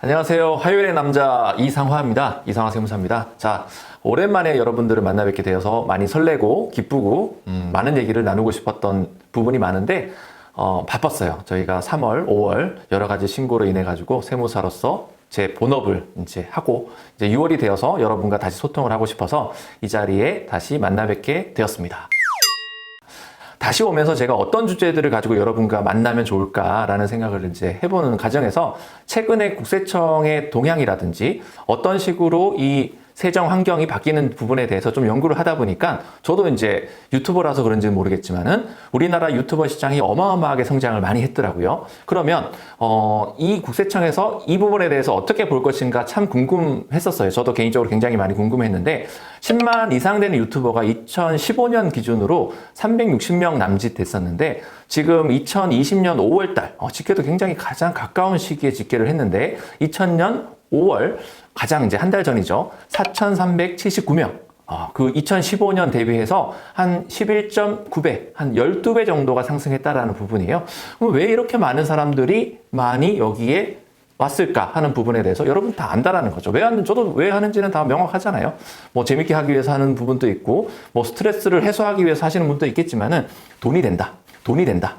안녕하세요. 화요일의 남자 이상화입니다. 이상화 세무사입니다. 자, 오랜만에 여러분들을 만나 뵙게 되어서 많이 설레고 기쁘고 많은 얘기를 나누고 싶었던 부분이 많은데 바빴어요. 저희가 3월, 5월 여러 가지 신고로 인해 가지고 세무사로서 제 본업을 이제 하고 이제 6월이 되어서 여러분과 다시 소통을 하고 싶어서 이 자리에 다시 만나 뵙게 되었습니다. 다시 오면서 제가 어떤 주제들을 가지고 여러분과 만나면 좋을까라는 생각을 이제 해보는 과정에서 최근에 국세청의 동향이라든지 어떤 식으로 이 세정 환경이 바뀌는 부분에 대해서 좀 연구를 하다 보니까 저도 이제 유튜버라서 그런지는 모르겠지만은 우리나라 유튜버 시장이 어마어마하게 성장을 많이 했더라고요. 그러면 이 국세청에서 이 부분에 대해서 어떻게 볼 것인가 참 궁금했었어요. 저도 개인적으로 굉장히 많이 궁금했는데 10만 이상 되는 유튜버가 2015년 기준으로 360명 남짓 됐었는데 지금 2020년 5월달 집계도 굉장히 가장 가까운 시기에 집계를 했는데 2000년 5월 가장 이제 한 달 전이죠. 4,379명. 그 2015년 대비해서 한 11.9배, 한 12배 정도가 상승했다라는 부분이에요. 그럼 왜 이렇게 많은 사람들이 많이 여기에 왔을까 하는 부분에 대해서 여러분 다 안다라는 거죠. 저도 왜 하는지는 다 명확하잖아요. 뭐 재밌게 하기 위해서 하는 부분도 있고, 뭐 스트레스를 해소하기 위해서 하시는 분도 있겠지만은 돈이 된다. 돈이 된다.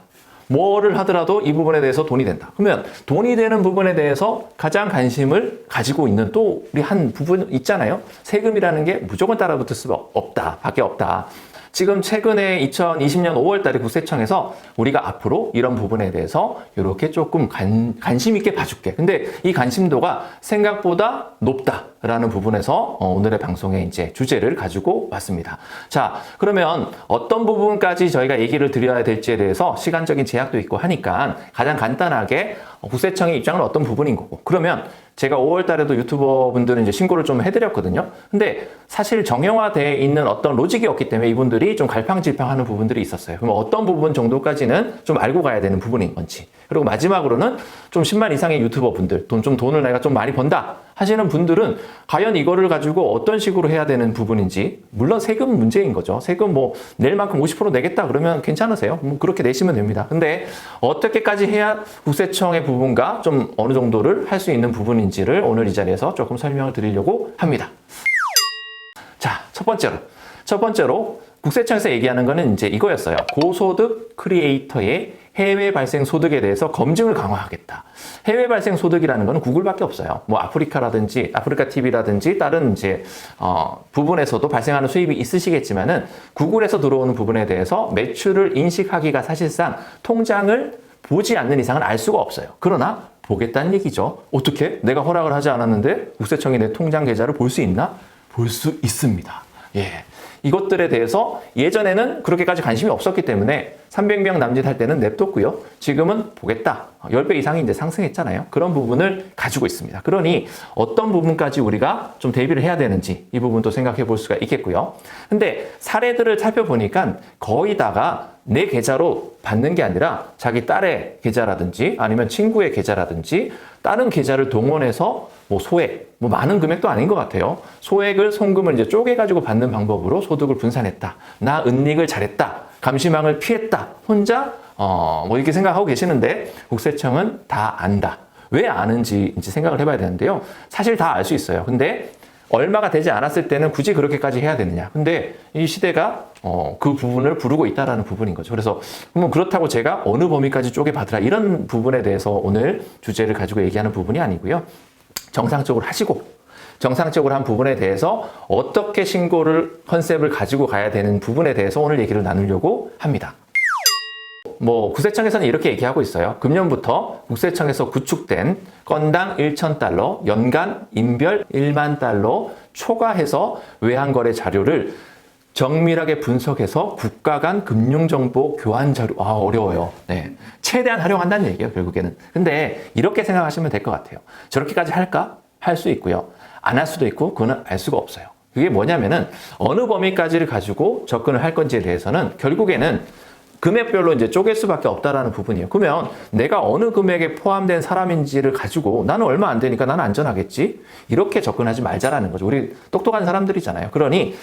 뭐를 하더라도 이 부분에 대해서 돈이 된다. 그러면 돈이 되는 부분에 대해서 가장 관심을 가지고 있는 또 우리 한 부분 있잖아요. 세금이라는 게 무조건 따라붙을 수가 없다. 밖에 없다. 지금 최근에 2020년 5월 달에 국세청에서 우리가 앞으로 이런 부분에 대해서 이렇게 조금 관심 있게 봐줄게. 근데 이 관심도가 생각보다 높다라는 부분에서 오늘의 방송에 이제 주제를 가지고 왔습니다. 자, 그러면 어떤 부분까지 저희가 얘기를 드려야 될지에 대해서 시간적인 제약도 있고 하니까 가장 간단하게 국세청의 입장은 어떤 부분인 거고, 그러면 제가 5월 달에도 유튜버 분들은 이제 신고를 좀 해드렸거든요. 근데 사실 정형화되어 있는 어떤 로직이 없기 때문에 이분들이 좀 갈팡질팡하는 부분들이 있었어요. 그럼 어떤 부분 정도까지는 좀 알고 가야 되는 부분인 건지. 그리고 마지막으로는 좀 10만 이상의 유튜버 분들, 돈을 내가 좀 많이 번다 하시는 분들은 과연 이거를 가지고 어떤 식으로 해야 되는 부분인지. 물론 세금 문제인 거죠. 세금 뭐 낼 만큼 50% 내겠다 그러면 괜찮으세요. 뭐 그렇게 내시면 됩니다. 근데 어떻게까지 해야 국세청의 부분과 좀 어느 정도를 할 수 있는 부분인지를 오늘 이 자리에서 조금 설명을 드리려고 합니다. 자, 첫 번째로 국세청에서 얘기하는 거는 이제 이거였어요. 고소득 크리에이터의 해외 발생 소득에 대해서 검증을 강화하겠다. 해외 발생 소득이라는 거는 구글밖에 없어요. 뭐 아프리카 TV라든지 다른 이제 부분에서도 발생하는 수입이 있으시겠지만은 구글에서 들어오는 부분에 대해서 매출을 인식하기가 사실상 통장을 보지 않는 이상은 알 수가 없어요. 그러나 보겠다는 얘기죠. 어떻게? 내가 허락을 하지 않았는데 국세청이 내 통장 계좌를 볼 수 있나? 볼 수 있습니다. 예. 이것들에 대해서 예전에는 그렇게까지 관심이 없었기 때문에 300명 남짓할 때는 냅뒀고요. 지금은 보겠다. 10배 이상이 이제 상승했잖아요. 그런 부분을 가지고 있습니다. 그러니 어떤 부분까지 우리가 좀 대비를 해야 되는지 이 부분도 생각해 볼 수가 있겠고요. 근데 사례들을 살펴보니까 거의 다가 내 계좌로 받는 게 아니라 자기 딸의 계좌라든지 아니면 친구의 계좌라든지 다른 계좌를 동원해서 뭐 소액, 뭐 많은 금액도 아닌 것 같아요. 소액을 송금을 이제 쪼개가지고 받는 방법으로 소득을 분산했다. 나 은닉을 잘했다. 감시망을 피했다. 혼자 뭐 이렇게 생각하고 계시는데 국세청은 다 안다. 왜 아는지 이제 생각을 해봐야 되는데요. 사실 다 알 수 있어요. 근데 얼마가 되지 않았을 때는 굳이 그렇게까지 해야 되느냐. 근데 이 시대가 그 부분을 부르고 있다라는 부분인 거죠. 그래서 뭐 그렇다고 제가 어느 범위까지 쪼개받으라 이런 부분에 대해서 오늘 주제를 가지고 얘기하는 부분이 아니고요. 정상적으로 하시고 정상적으로 한 부분에 대해서 어떻게 신고를 컨셉을 가지고 가야 되는 부분에 대해서 오늘 얘기를 나누려고 합니다. 뭐 국세청에서는 이렇게 얘기하고 있어요. 금년부터 국세청에서 구축된 건당 1,000달러, 연간 인별 1만 달러 초과해서 외환거래 자료를 정밀하게 분석해서 국가 간 금융정보 교환 자료, 어려워요. 네. 최대한 활용한다는 얘기예요, 결국에는. 근데 이렇게 생각하시면 될 것 같아요. 저렇게까지 할까? 할 수 있고요. 안 할 수도 있고, 그거는 알 수가 없어요. 그게 뭐냐면은, 어느 범위까지를 가지고 접근을 할 건지에 대해서는 결국에는 금액별로 이제 쪼갤 수밖에 없다라는 부분이에요. 그러면 내가 어느 금액에 포함된 사람인지를 가지고 나는 얼마 안 되니까 나는 안전하겠지? 이렇게 접근하지 말자라는 거죠. 우리 똑똑한 사람들이잖아요. 그러니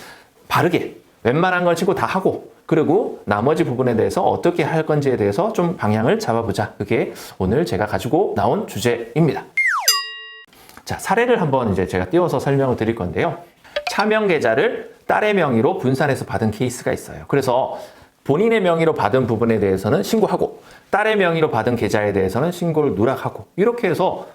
바르게 웬만한 걸 치고 다 하고 그리고 나머지 부분에 대해서 어떻게 할 건지에 대해서 좀 방향을 잡아보자. 그게 오늘 제가 가지고 나온 주제입니다. 자, 사례를 한번 이제 제가 띄워서 설명을 드릴 건데요. 차명 계좌를 딸의 명의로 분산해서 받은 케이스가 있어요. 그래서 본인의 명의로 받은 부분에 대해서는 신고하고 딸의 명의로 받은 계좌에 대해서는 신고를 누락하고 이렇게 해서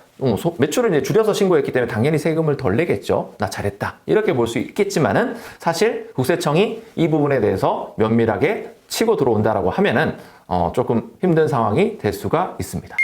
매출을 이제 줄여서 신고했기 때문에 당연히 세금을 덜 내겠죠. 나 잘했다. 이렇게 볼 수 있겠지만은 사실 국세청이 이 부분에 대해서 면밀하게 치고 들어온다라고 하면은 조금 힘든 상황이 될 수가 있습니다.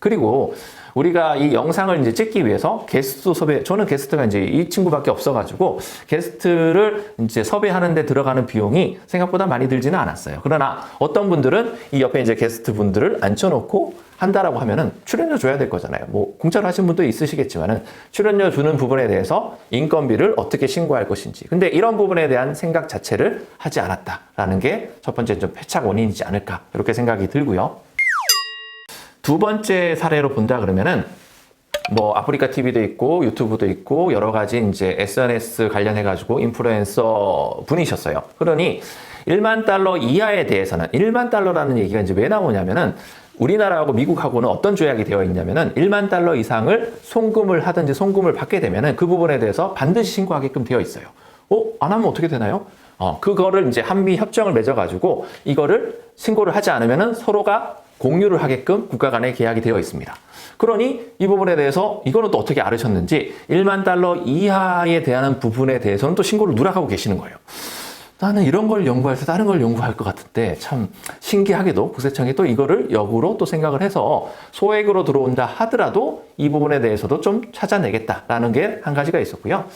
그리고 우리가 이 영상을 이제 찍기 위해서 게스트 섭외, 저는 게스트가 이제 이 친구밖에 없어가지고 게스트를 이제 섭외하는 데 들어가는 비용이 생각보다 많이 들지는 않았어요. 그러나 어떤 분들은 이 옆에 이제 게스트 분들을 앉혀놓고 한다라고 하면은 출연료 줘야 될 거잖아요. 뭐 공짜로 하신 분도 있으시겠지만은 출연료 주는 부분에 대해서 인건비를 어떻게 신고할 것인지. 근데 이런 부분에 대한 생각 자체를 하지 않았다라는 게 첫 번째 좀 패착 원인이지 않을까 이렇게 생각이 들고요. 두 번째 사례로 본다 그러면은 뭐 아프리카 TV도 있고 유튜브도 있고 여러 가지 이제 SNS 관련해 가지고 인플루엔서 분이셨어요. 그러니 1만 달러 이하에 대해서는 1만 달러라는 얘기가 이제 왜 나오냐면은 우리나라하고 미국하고는 어떤 조약이 되어 있냐면은 1만 달러 이상을 송금을 하든지 송금을 받게 되면은 그 부분에 대해서 반드시 신고하게끔 되어 있어요. 안 하면 어떻게 되나요? 그거를 이제 한미 협정을 맺어 가지고 이거를 신고를 하지 않으면은 서로가 공유를 하게끔 국가 간에 계약이 되어 있습니다. 그러니 이 부분에 대해서 이거는 또 어떻게 알으셨는지 1만 달러 이하에 대한 부분에 대해서는 또 신고를 누락하고 계시는 거예요. 나는 이런 걸 연구할 때 다른 걸 연구할 것 같은데 참 신기하게도 국세청이 또 이거를 역으로 또 생각을 해서 소액으로 들어온다 하더라도 이 부분에 대해서도 좀 찾아내겠다라는 게 한 가지가 있었고요.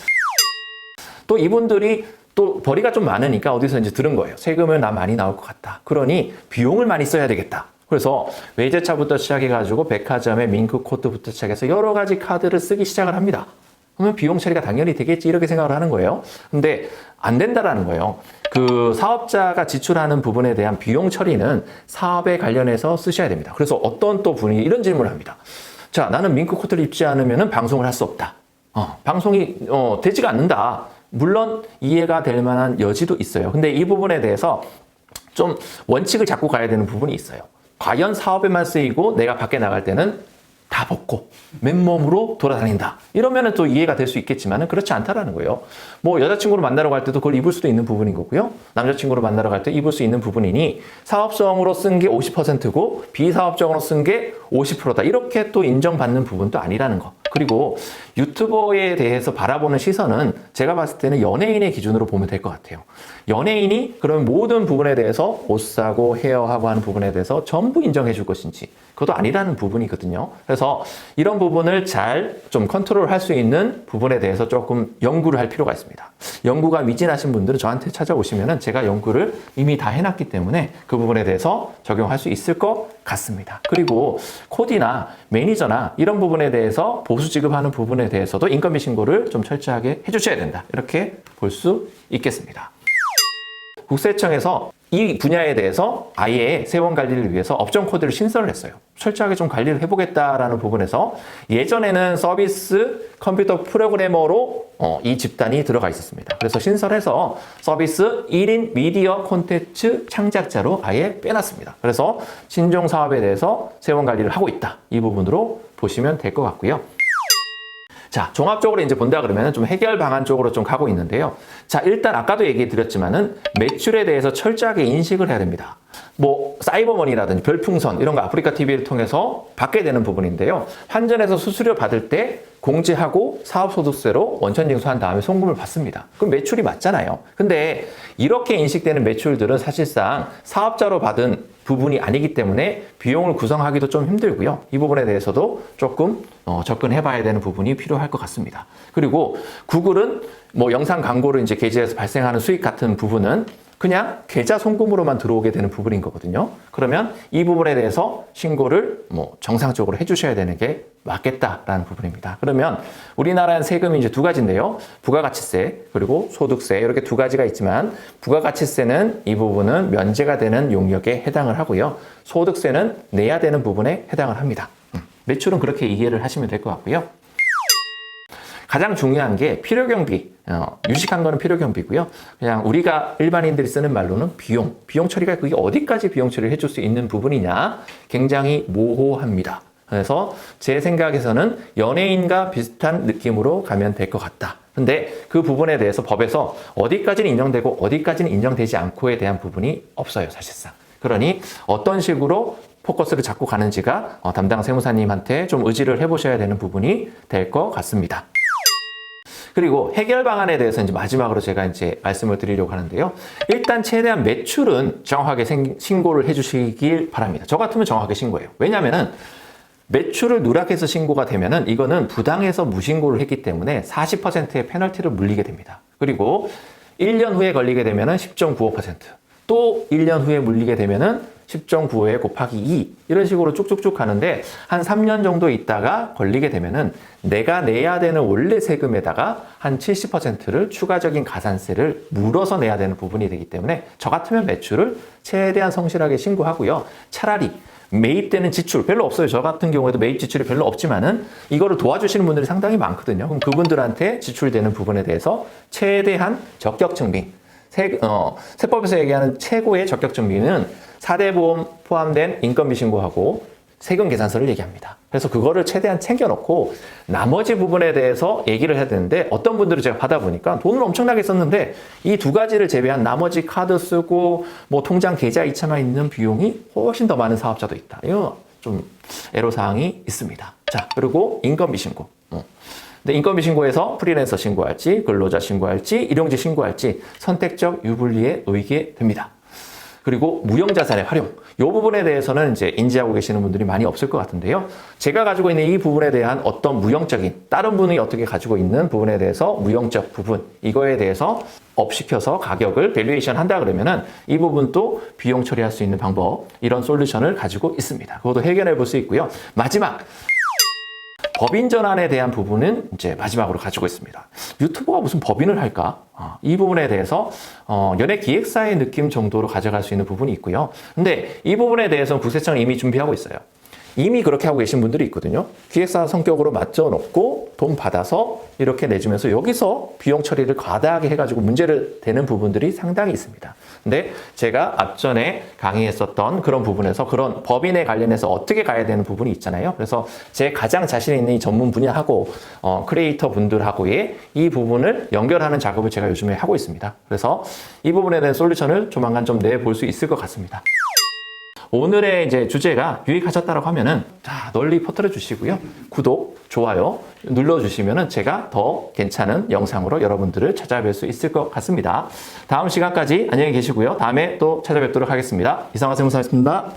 또 이분들이 또 벌이가 좀 많으니까 어디서 이제 들은 거예요. 세금은 나 많이 나올 것 같다. 그러니 비용을 많이 써야 되겠다. 그래서 외제차부터 시작해가지고 백화점에 밍크 코드부터 시작해서 여러 가지 카드를 쓰기 시작을 합니다. 그러면 비용 처리가 당연히 되겠지 이렇게 생각을 하는 거예요. 근데 안 된다라는 거예요. 그 사업자가 지출하는 부분에 대한 비용 처리는 사업에 관련해서 쓰셔야 됩니다. 그래서 어떤 또 분이 이런 질문을 합니다. 자, 나는 밍크 코드를 입지 않으면 방송을 할 수 없다. 방송이 되지가 않는다. 물론 이해가 될 만한 여지도 있어요. 근데 이 부분에 대해서 좀 원칙을 잡고 가야 되는 부분이 있어요. 과연 사업에만 쓰이고 내가 밖에 나갈 때는 다 벗고 맨몸으로 돌아다닌다. 이러면은 또 이해가 될 수 있겠지만은 그렇지 않다라는 거예요. 뭐 여자친구를 만나러 갈 때도 그걸 입을 수도 있는 부분인 거고요. 남자친구를 만나러 갈 때 입을 수 있는 부분이니 사업성으로 쓴 게 50%고 비사업적으로 쓴 게 50%다. 이렇게 또 인정받는 부분도 아니라는 거. 그리고 유튜버에 대해서 바라보는 시선은 제가 봤을 때는 연예인의 기준으로 보면 될 것 같아요. 연예인이 그런 모든 부분에 대해서 옷 사고 헤어하고 하는 부분에 대해서 전부 인정해 줄 것인지 그것도 아니라는 부분이거든요. 그래서 이런 부분을 잘 좀 컨트롤할 수 있는 부분에 대해서 조금 연구를 할 필요가 있습니다. 연구가 미진하신 분들은 저한테 찾아오시면은 제가 연구를 이미 다 해놨기 때문에 그 부분에 대해서 적용할 수 있을 것 같습니다. 그리고 코디나 매니저나 이런 부분에 대해서 보수 지급하는 부분에 대해서도 인건비 신고를 좀 철저하게 해주셔야 된다. 이렇게 볼 수 있겠습니다. 국세청에서 이 분야에 대해서 아예 세원 관리를 위해서 업종 코드를 신설을 했어요. 철저하게 좀 관리를 해보겠다라는 부분에서 예전에는 서비스 컴퓨터 프로그래머로 이 집단이 들어가 있었습니다. 그래서 신설해서 서비스 1인 미디어 콘텐츠 창작자로 아예 빼놨습니다. 그래서 신종 사업에 대해서 세원 관리를 하고 있다. 이 부분으로 보시면 될 것 같고요. 자, 종합적으로 이제 본다 그러면 좀 해결 방안 쪽으로 좀 가고 있는데요. 자, 일단 아까도 얘기 드렸지만은 매출에 대해서 철저하게 인식을 해야 됩니다. 뭐 사이버머니라든지 별풍선 이런 거 아프리카 TV를 통해서 받게 되는 부분인데요. 환전해서 수수료 받을 때 공제하고 사업소득세로 원천징수한 다음에 송금을 받습니다. 그럼 매출이 맞잖아요. 근데 이렇게 인식되는 매출들은 사실상 사업자로 받은 부분이 아니기 때문에 비용을 구성하기도 좀 힘들고요. 이 부분에 대해서도 조금 접근해 봐야 되는 부분이 필요할 것 같습니다. 그리고 구글은 뭐 영상 광고를 이제 게재해서 발생하는 수익 같은 부분은 그냥 계좌 송금으로만 들어오게 되는 부분인 거거든요. 그러면 이 부분에 대해서 신고를 뭐 정상적으로 해주셔야 되는 게 맞겠다라는 부분입니다. 그러면 우리나라는 세금이 이제 두 가지인데요. 부가가치세 그리고 소득세 이렇게 두 가지가 있지만 부가가치세는 이 부분은 면제가 되는 용역에 해당을 하고요. 소득세는 내야 되는 부분에 해당을 합니다. 매출은 그렇게 이해를 하시면 될 것 같고요. 가장 중요한 게 필요경비, 유식한 거는 필요경비고요. 그냥 우리가 일반인들이 쓰는 말로는 비용 처리가 그게 어디까지 비용 처리를 해줄 수 있는 부분이냐 굉장히 모호합니다. 그래서 제 생각에서는 연예인과 비슷한 느낌으로 가면 될 것 같다. 근데 그 부분에 대해서 법에서 어디까지는 인정되고 어디까지는 인정되지 않고에 대한 부분이 없어요, 사실상. 그러니 어떤 식으로 포커스를 잡고 가는지가 담당 세무사님한테 좀 의지를 해보셔야 되는 부분이 될 것 같습니다. 그리고 해결 방안에 대해서 이제 마지막으로 제가 이제 말씀을 드리려고 하는데요. 일단 최대한 매출은 정확하게 신고를 해주시길 바랍니다. 저 같으면 정확하게 신고해요. 왜냐면은 매출을 누락해서 신고가 되면은 이거는 부당해서 무신고를 했기 때문에 40%의 페널티를 물리게 됩니다. 그리고 1년 후에 걸리게 되면은 10.95%, 또 1년 후에 물리게 되면은 10.95에 곱하기 2 이런 식으로 쭉쭉쭉 가는데 한 3년 정도 있다가 걸리게 되면은 내가 내야 되는 원래 세금에다가 한 70%를 추가적인 가산세를 물어서 내야 되는 부분이 되기 때문에 저 같으면 매출을 최대한 성실하게 신고하고요. 차라리 매입되는 지출 별로 없어요. 저 같은 경우에도 매입 지출이 별로 없지만은 이거를 도와주시는 분들이 상당히 많거든요. 그럼 그분들한테 지출되는 부분에 대해서 최대한 적격 증빙, 세법에서 얘기하는 최고의 적격 증빙은 4대 보험 포함된 인건비 신고하고 세금 계산서를 얘기합니다. 그래서 그거를 최대한 챙겨놓고 나머지 부분에 대해서 얘기를 해야 되는데 어떤 분들은 제가 받아보니까 돈을 엄청나게 썼는데 이 두 가지를 제외한 나머지 카드 쓰고 뭐 통장 계좌 이체만 있는 비용이 훨씬 더 많은 사업자도 있다. 이거 좀 애로사항이 있습니다. 자, 그리고 인건비 신고. 근데 인건비 신고에서 프리랜서 신고할지, 근로자 신고할지, 일용직 신고할지 선택적 유불리에 놓이게 됩니다. 그리고 무형자산의 활용. 이 부분에 대해서는 이제 인지하고 계시는 분들이 많이 없을 것 같은데요. 제가 가지고 있는 이 부분에 대한 어떤 무형적인, 다른 분이 어떻게 가지고 있는 부분에 대해서 무형적 부분, 이거에 대해서 업시켜서 가격을 밸류에이션 한다 그러면은 이 부분도 비용 처리할 수 있는 방법, 이런 솔루션을 가지고 있습니다. 그것도 해결해 볼 수 있고요. 마지막. 법인 전환에 대한 부분은 이제 마지막으로 가지고 있습니다. 유튜버가 무슨 법인을 할까? 이 부분에 대해서 연예 기획사의 느낌 정도로 가져갈 수 있는 부분이 있고요. 근데 이 부분에 대해서는 국세청이 이미 준비하고 있어요. 이미 그렇게 하고 계신 분들이 있거든요. 기획사 성격으로 맞춰놓고 돈 받아서 이렇게 내주면서 여기서 비용 처리를 과다하게 해가지고 문제를 되는 부분들이 상당히 있습니다. 근데 제가 앞전에 강의했었던 그런 부분에서 그런 법인에 관련해서 어떻게 가야 되는 부분이 있잖아요. 그래서 제 가장 자신 있는 이 전문 분야하고 크리에이터 분들하고의 이 부분을 연결하는 작업을 제가 요즘에 하고 있습니다. 그래서 이 부분에 대한 솔루션을 조만간 좀 내볼 수 있을 것 같습니다. 오늘의 이제 주제가 유익하셨다고 하면은 자, 널리 퍼뜨려 주시고요. 구독, 좋아요 눌러주시면은 제가 더 괜찮은 영상으로 여러분들을 찾아뵐 수 있을 것 같습니다. 다음 시간까지 안녕히 계시고요. 다음에 또 찾아뵙도록 하겠습니다. 이상화 세무사였습니다.